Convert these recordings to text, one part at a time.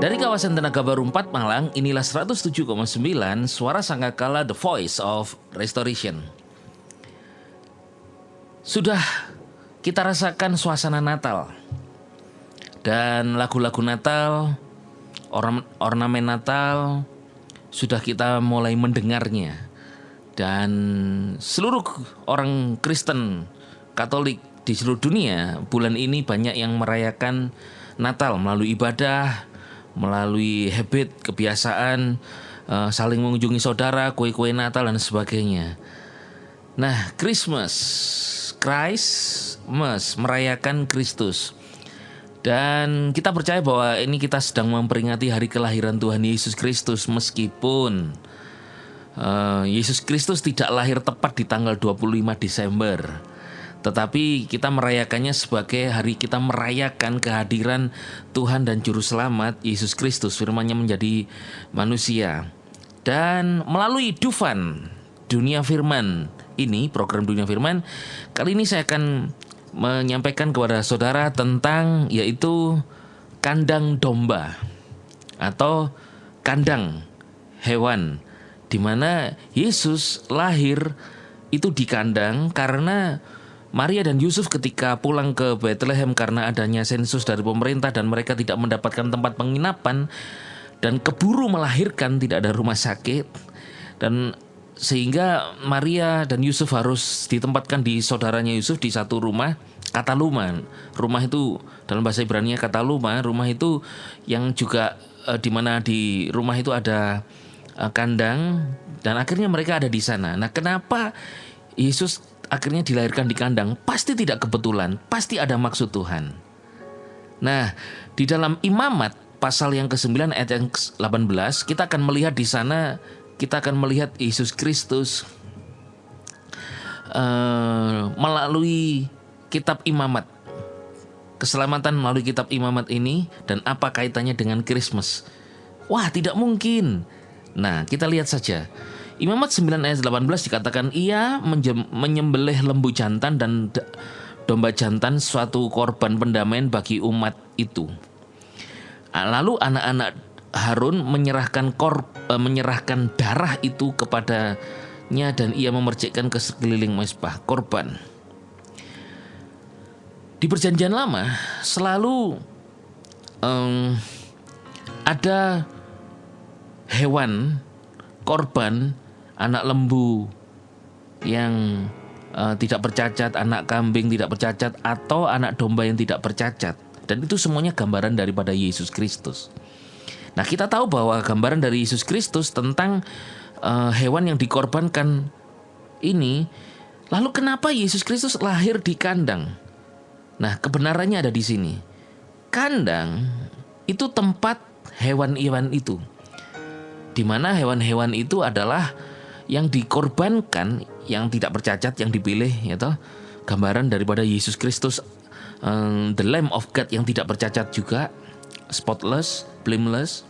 Dari kawasan Tenaga Baru 4 Malang, inilah 107,9 Suara Sangkakala The Voice of Restoration. Sudah kita rasakan suasana Natal dan lagu-lagu Natal, ornamen Natal sudah kita mulai mendengarnya. Dan seluruh orang Kristen Katolik di seluruh dunia bulan ini banyak yang merayakan Natal melalui ibadah, melalui habit, kebiasaan, saling mengunjungi saudara, kue-kue Natal dan sebagainya. Nah, Christmas merayakan Kristus. Dan kita percaya bahwa ini kita sedang memperingati hari kelahiran Tuhan Yesus Kristus, meskipun Yesus Kristus tidak lahir tepat di tanggal 25 Desember. Tetapi kita merayakannya sebagai hari kita merayakan kehadiran Tuhan dan Juru Selamat Yesus Kristus, firman-Nya menjadi manusia. Dan melalui Dufan Dunia Firman ini, program Dunia Firman, kali ini saya akan menyampaikan kepada saudara tentang yaitu kandang domba atau kandang hewan, di mana Yesus lahir itu di kandang karena Maria dan Yusuf ketika pulang ke Bethlehem karena adanya sensus dari pemerintah dan mereka tidak mendapatkan tempat penginapan dan keburu melahirkan, tidak ada rumah sakit, dan sehingga Maria dan Yusuf harus ditempatkan di saudaranya Yusuf di satu rumah, kataluma. Rumah itu dalam bahasa Ibrani kataluma, rumah itu yang juga di mana di rumah itu ada kandang, dan akhirnya mereka ada di sana. Nah, kenapa Yesus akhirnya dilahirkan di kandang? Pasti tidak kebetulan, pasti ada maksud Tuhan. Nah, di dalam Imamat pasal yang ke-9 ayat yang ke-18, kita akan melihat di sana, kita akan melihat Yesus Kristus melalui kitab Imamat. Keselamatan melalui kitab Imamat ini, dan apa kaitannya dengan Christmas? Wah, tidak mungkin. Nah, kita lihat saja. Imamat 9 ayat 18 dikatakan, ia menyembelih lembu jantan dan domba jantan, suatu korban pendamaian bagi umat itu. Lalu anak-anak Harun menyerahkan darah itu kepadanya, dan ia memercikkan ke sekeliling mezbah korban. Di Perjanjian Lama selalu ada hewan korban, anak lembu yang tidak bercacat, anak kambing tidak bercacat, atau anak domba yang tidak bercacat. Dan itu semuanya gambaran daripada Yesus Kristus. Nah, kita tahu bahwa gambaran dari Yesus Kristus tentang hewan yang dikorbankan ini. Lalu kenapa Yesus Kristus lahir di kandang? Nah, kebenarannya ada di sini. Kandang itu tempat hewan-hewan itu, di mana hewan-hewan itu adalah yang dikorbankan, yang tidak bercacat, yang dipilih, yaitu gambaran daripada Yesus Kristus, the Lamb of God yang tidak bercacat juga, spotless, blameless.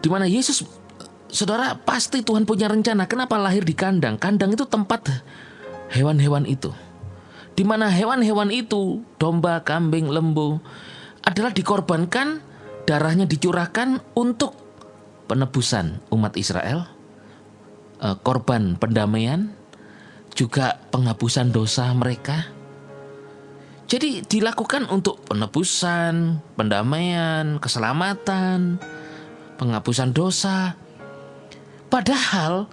Di mana Yesus, saudara, pasti Tuhan punya rencana. Kenapa lahir di kandang? Kandang itu tempat hewan-hewan itu, di mana hewan-hewan itu, domba, kambing, lembu, adalah dikorbankan, darahnya dicurahkan untuk penebusan umat Israel, korban pendamaian, juga penghapusan dosa mereka. Jadi dilakukan untuk penebusan, pendamaian, keselamatan, penghapusan dosa. Padahal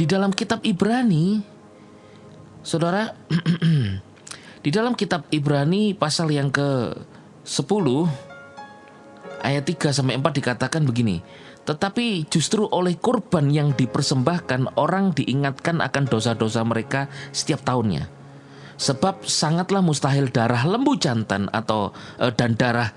di dalam kitab Ibrani, saudara, di dalam kitab Ibrani pasal yang ke-10 ayat 3-4 dikatakan begini, tetapi justru oleh kurban yang dipersembahkan orang diingatkan akan dosa-dosa mereka setiap tahunnya. Sebab sangatlah mustahil darah lembu jantan dan darah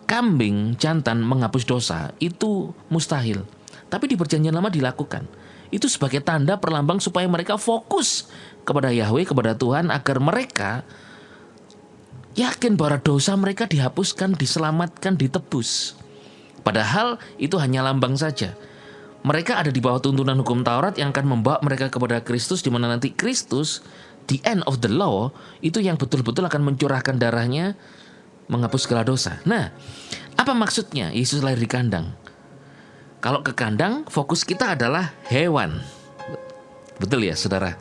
kambing jantan menghapus dosa. Itu mustahil. Tapi di Perjanjian Lama dilakukan. Itu sebagai tanda perlambang supaya mereka fokus kepada Yahweh, kepada Tuhan, agar mereka yakin bahwa dosa mereka dihapuskan, diselamatkan, ditebus. Padahal itu hanya lambang saja. Mereka ada di bawah tuntunan hukum Taurat yang akan membawa mereka kepada Kristus, di mana nanti Kristus, the end of the law, itu yang betul-betul akan mencurahkan darahnya, menghapus segala dosa. Nah, Apa maksudnya Yesus lahir di kandang? Kalau ke kandang, fokus kita adalah hewan. Betul ya, saudara?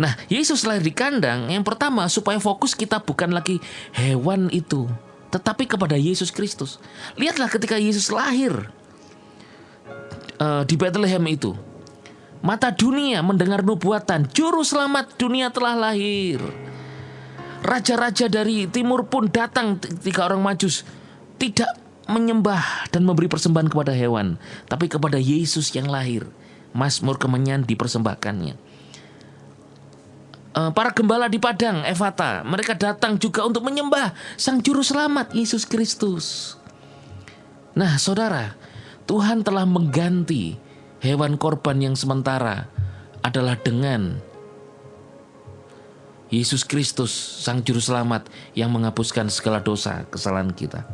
Nah, Yesus lahir di kandang, yang pertama supaya fokus kita bukan lagi hewan itu, tetapi kepada Yesus Kristus. Lihatlah ketika Yesus lahir di Bethlehem itu, mata dunia mendengar nubuatan, Juru Selamat dunia telah lahir. Raja-raja dari timur pun datang, 3 orang Majus, tidak menyembah dan memberi persembahan kepada hewan, tapi kepada Yesus yang lahir. Mazmur kemenyan dipersembahkannya. Para gembala di padang Efata, mereka datang juga untuk menyembah Sang Juru Selamat Yesus Kristus. Nah, saudara, Tuhan telah mengganti hewan korban yang sementara adalah dengan Yesus Kristus, Sang Juru Selamat yang menghapuskan segala dosa kesalahan kita.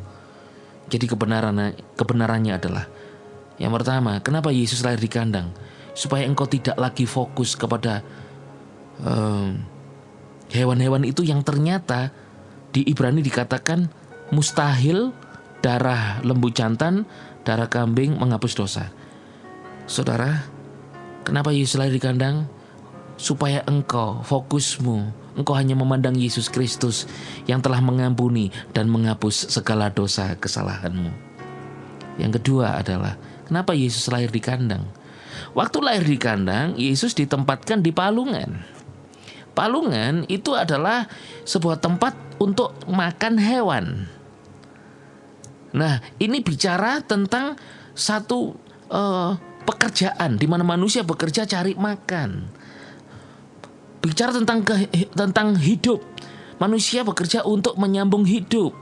Jadi kebenarannya adalah, yang pertama, kenapa Yesus lahir di kandang? Supaya engkau tidak lagi fokus kepada hewan-hewan itu yang ternyata di Ibrani dikatakan mustahil darah lembu jantan, darah kambing menghapus dosa. Saudara, kenapa Yesus lahir di kandang? Supaya engkau, fokusmu, engkau hanya memandang Yesus Kristus yang telah mengampuni dan menghapus segala dosa kesalahanmu. Yang kedua adalah, kenapa Yesus lahir di kandang? Waktu lahir di kandang, Yesus ditempatkan di palungan. Palungan itu adalah sebuah tempat untuk makan hewan. Nah, ini bicara tentang satu pekerjaan di mana manusia bekerja cari makan. Bicara tentang hidup. Manusia bekerja untuk menyambung hidup,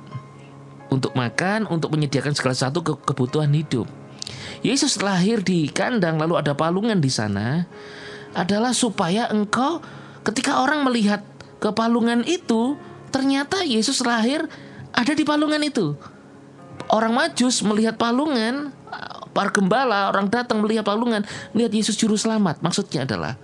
untuk makan, untuk menyediakan segala satu kebutuhan hidup. Yesus lahir di kandang, lalu ada palungan di sana, adalah supaya engkau, ketika orang melihat ke palungan itu, ternyata Yesus lahir ada di palungan itu. Orang Majus melihat palungan, para gembala, orang datang melihat palungan, melihat Yesus Juru Selamat. Maksudnya adalah,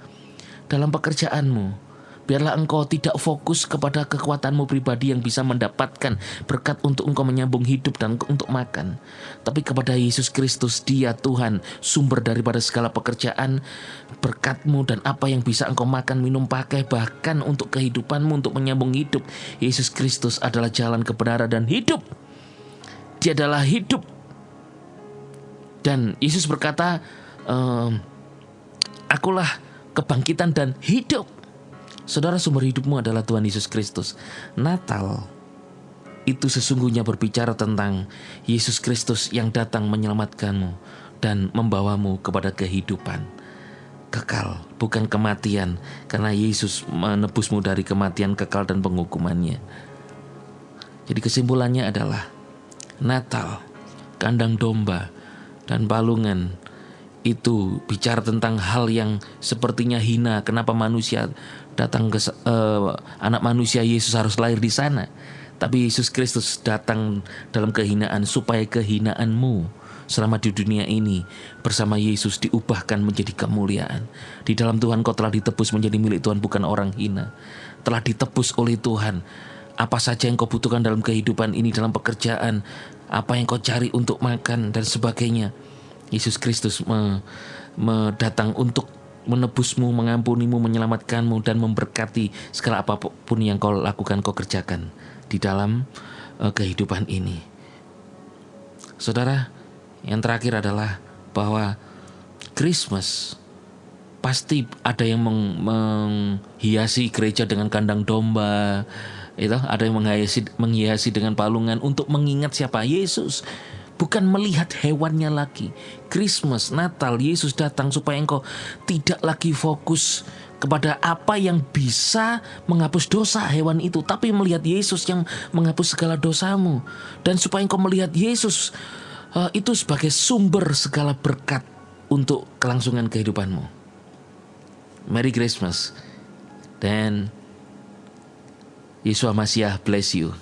dalam pekerjaanmu, biarlah engkau tidak fokus kepada kekuatanmu pribadi yang bisa mendapatkan berkat untuk engkau menyambung hidup dan untuk makan, tapi kepada Yesus Kristus, Dia Tuhan, sumber daripada segala pekerjaan, berkatmu dan apa yang bisa engkau makan, minum, pakai, bahkan untuk kehidupanmu, untuk menyambung hidup. Yesus Kristus adalah jalan, kebenaran, dan hidup. Dia adalah hidup. Dan Yesus berkata, akulah kebangkitan dan hidup. Saudara, sumber hidupmu adalah Tuhan Yesus Kristus. Natal itu sesungguhnya berbicara tentang Yesus Kristus yang datang menyelamatkanmu dan membawamu kepada kehidupan kekal, bukan kematian, karena Yesus menebusmu dari kematian kekal dan penghukumannya. Jadi kesimpulannya adalah, Natal, kandang domba, dan palungan itu bicara tentang hal yang sepertinya hina. Kenapa manusia datang ke anak manusia Yesus harus lahir di sana? Tapi Yesus Kristus datang dalam kehinaan supaya kehinaanmu selama di dunia ini bersama Yesus diubahkan menjadi kemuliaan. Di dalam Tuhan kau telah ditebus menjadi milik Tuhan, bukan orang hina. Telah ditebus oleh Tuhan. Apa saja yang kau butuhkan dalam kehidupan ini, dalam pekerjaan, apa yang kau cari untuk makan dan sebagainya, Yesus Kristus datang untuk menebusmu, mengampunimu, menyelamatkanmu, dan memberkati segala apapun yang kau lakukan, kau kerjakan di dalam kehidupan ini. Saudara, yang terakhir adalah bahwa Christmas pasti ada yang menghiasi gereja dengan kandang domba, itu ada yang menghiasi dengan palungan untuk mengingat siapa? Yesus. Bukan melihat hewannya lagi. Christmas, Natal, Yesus datang supaya engkau tidak lagi fokus kepada apa yang bisa menghapus dosa hewan itu, tapi melihat Yesus yang menghapus segala dosamu. Dan supaya engkau melihat Yesus itu sebagai sumber segala berkat untuk kelangsungan kehidupanmu. Merry Christmas. Dan Yeshua Masiah bless you.